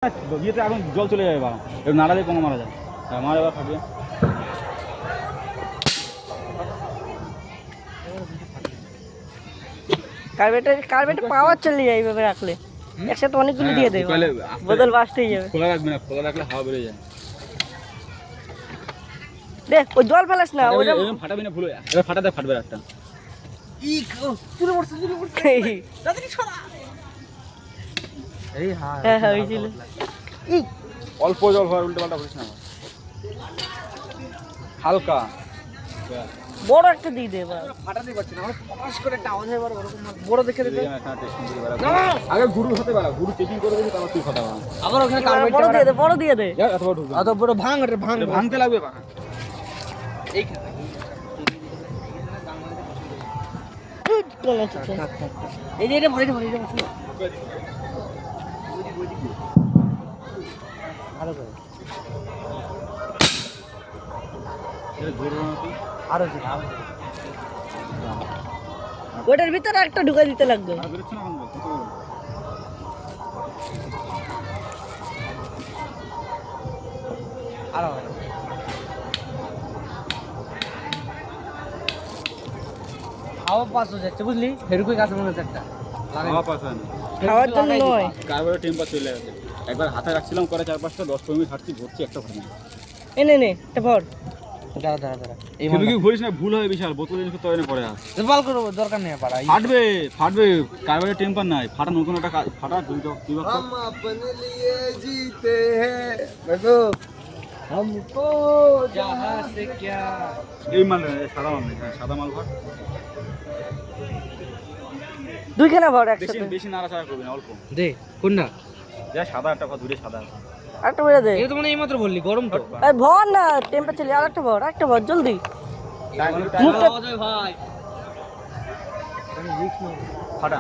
বিয়েতে এখন জল চলে যাবে বাবা, এবার নাড়ালে পোঙা মারা যায়। আমার এবার থাকবে কার্বেটে পাওয়ার চলে যায় এইভাবে রাখলে, একসাথে অনেকগুলো দিয়ে দেয়, বদল বাঁচতেই যাবে। খোলা রাখবে না, খোলা রাখলে হাওয়া বেরিয়ে যায়। দেখ ওই জল ফেলাস না, ওটা ফাটাবি না, ভুলে এবার ফাটাতে ফাটবে একটা। হ্যাঁ হ্যাঁ হয়েছিল। অল্প জল হয়, উল্টো পাল্টা করিস না, হালকা বড় একটা দিয়ে দে। ফাটাতে পারছি না, ফটাস করে একটা আওয়াজ হয়, ওরকম বড় দেখে দে। আগে গুরু হতে পারা, গুরু চেকিং করে দিবি, তারপর তুই ফাটাবা। আবার ওখানে বড় দিয়ে দে, বড় দিয়ে দে। এত বড় ঢুকবে, অত বড় ভাঙ রে, ভাঙতে লাগবে বাবা। এই যে এটা ভরে ভরে ভালো করে আরো ওটার ভিতরে একটা ঢুকে দিতে লাগবে। আরো হাওয়া পাস হয়ে যাচ্ছে, বুঝলি? হেরুকুই গাছ মনে হচ্ছে একটা হাওয়া পাস হয় না, খাওয়ার জন্য নয়, কার্বনের টেম্পার চলে গেছে। একবার হাতে রাখছিলাম করে 4-5টা, 10 মিনিট হাঁটছি, ভরছি একটা ভরে না। এনে নে একটা ভর। দাঁড়া এই কিন্তু কি ভরিস না, ভুল হয় বিশাল, বোতল জিনিস তো এনে পড়ে আস। বাল করবো, দরকার নেই পাড়া। ফাটবে, কার্বনের টেম্পার নাই, ফাটা নতুন একটা ফাটা দুই বাক্স। हम अपने लिए जीते हैं देखो हमको जहां से क्या এই মাল সাদা মাল নেই, সাদা মাল ভর। দুইখানা ভর বেশি একসাথে। বেশি নাড়াচাড়া করবি না, অল্প দে কোনটা যা সাদা একটা ভর, দূরে সাদা আছে। আরেকটা বেড়ে দে। এই তো মানে এইমাত্র বললি গরম তো আরে ভর না, টেম্পার চলে, আরেকটা ভর, একটা ভর জলদি। মুখটা ভাই ফাটা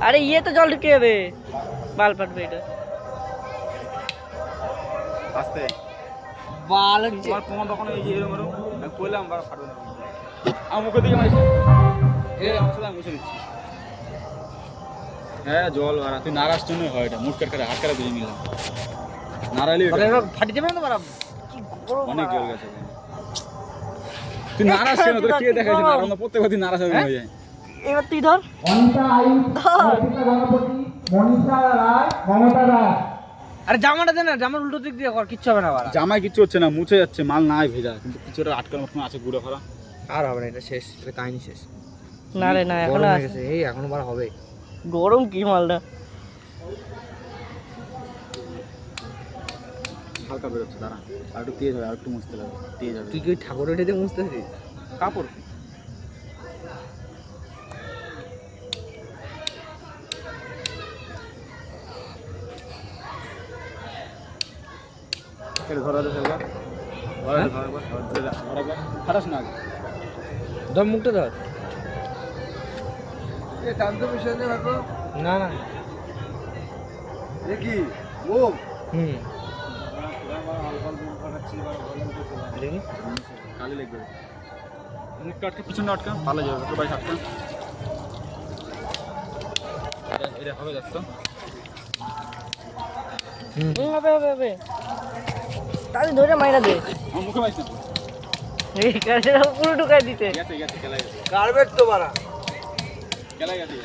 আরে ইয়ে তো জল ঢুকে যাবে, বাল ফাটবে এটা। আস্তে বাল তোমার তোমার তখন এই যে এরকম এরকম আমি কইলাম, বার ফাটবে না। আমার মুখের দিকে মারিস, আমার সাথে আমি মুছে দিচ্ছি। হ্যাঁ জল ভরা, তুই নাড়াস জন্যই হয় এটা, মুখ কাটে হাত কাটা দিয়ে নিলাম, নাড়ালি ফাটি যাবে না তো বাড়া। অনেক জল গেছে। তুই নাড়াস কেন, তোর কে দেখাইছে নাড়ানো? প্রত্যেকবার তুই নাড়াস হয়ে যায়। এবার তুই ধর। আরে জামাটা দে না, জামার উল্টো দিক দিয়ে কর, কিচ্ছু হবে না বাড়া। জামায় কিচ্ছু হচ্ছে না, মুছে যাচ্ছে, মাল নাই ভেজা, কিন্তু কিছুটা আটকানোর মতন আছে গুঁড়ো করা। আর হবে না, এটা শেষ, এটা কাহিনী শেষ। না রে না, এখন গরম হয়ে গেছে, এই এখনো বার হবে। গরম কি মালটা। হালকা বেরোচ্ছে, দাঁড়া আর একটু তেজ হবে, আর একটু মুছতে লাগবে, তেজ হবে। তুই কি ওই ঠাকুর ওইটা দিয়ে মুছতেছিস? কাপড় ধরা ফাটাস না, ধর মুখটা ধর। না না দেখি ও হুম দেখি কালি লাগবে, মুখটা আটকে, পিছনে আটকা, ভালো যাবে, তোর বাইক আটকা। এটা হবে যাচ্ছে, হবে হবে হবে, তাহলে ধরে মাইরা দে। আমার মুখে বাইক না, এই কাজে পুরো ঢুকাই দিতে। গেছে গেছে, খেলা গেছে, কার্বেট তো বাড়া। খেলা গেছে।